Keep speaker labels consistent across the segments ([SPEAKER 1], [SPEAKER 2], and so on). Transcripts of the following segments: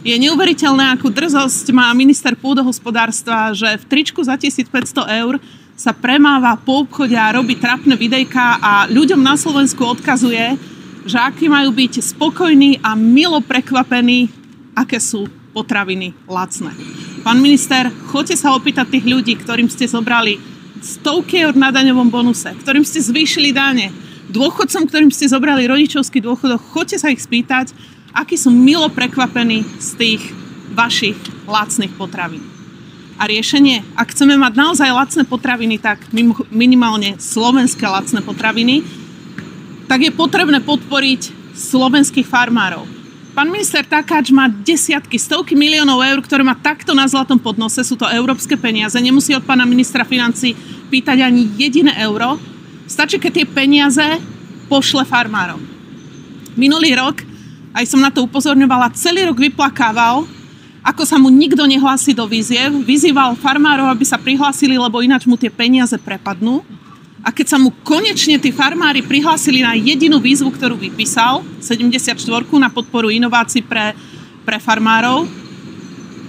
[SPEAKER 1] Je neuveriteľné, akú drzosť má minister pôdohospodárstva, že v tričku za 1500 eur sa premáva po obchode a robí trapné videjka a ľuďom na Slovensku odkazuje, že akí majú byť spokojní a milo prekvapení, aké sú potraviny lacné. Pán minister, choďte sa opýtať tých ľudí, ktorým ste zobrali stovky eur na daňovom bonuse, ktorým ste zvýšili dane, dôchodcom, ktorým ste zobrali rodičovský dôchodok, choďte sa ich spýtať, akí sú milo prekvapení z tých vašich lacných potravín. A riešenie, ak chceme mať naozaj lacné potraviny, tak minimálne slovenské lacné potraviny, tak je potrebné podporiť slovenských farmárov. Pán minister Takáč má desiatky, stovky miliónov eur, ktoré má takto na zlatom podnose, sú to európske peniaze, nemusí od pána ministra financií pýtať ani jediné euro, stačí, keď tie peniaze pošle farmárom. Minulý rok, aj som na to upozorňovala, celý rok vyplakával, ako sa mu nikto nehlási do výziev, vyzýval farmárov, aby sa prihlásili, lebo ináč mu tie peniaze prepadnú. A keď sa mu konečne tí farmári prihlásili na jedinú výzvu, ktorú vypísal, 74 na podporu inovácií pre farmárov,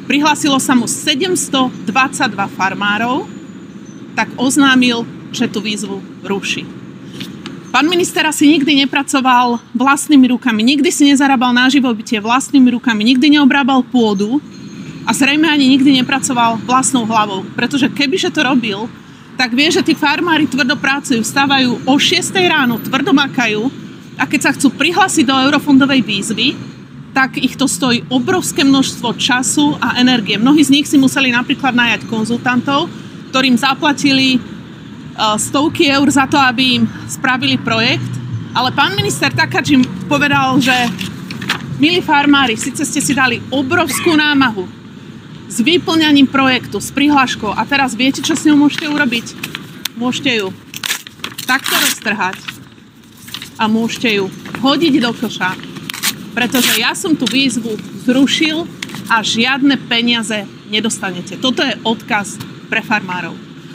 [SPEAKER 1] prihlásilo sa mu 722 farmárov, tak oznámil, že tú výzvu ruší. Pán minister asi nikdy nepracoval vlastnými rukami, nikdy si nezarábal na živobytie vlastnými rukami, nikdy neobrábal pôdu a zrejme ani nikdy nepracoval vlastnou hlavou. Pretože kebyže to robil, tak vie, že tí farmári tvrdo pracujú, vstávajú o 6 ráno, tvrdo makajú a keď sa chcú prihlásiť do eurofondovej výzvy, tak ich to stojí obrovské množstvo času a energie. Mnohí z nich si museli napríklad najať konzultantov, ktorým zaplatili stovky eur za to, aby im spravili projekt. Ale pán minister Takáč im povedal, že milí farmári, síce ste si dali obrovskú námahu s vyplňaním projektu, s prihláškou a teraz viete, čo s ňou môžete urobiť? Môžete ju takto roztrhať a môžete ju hodiť do koša, pretože ja som tú výzvu zrušil a žiadne peniaze nedostanete. Toto je odkaz pre farmárov.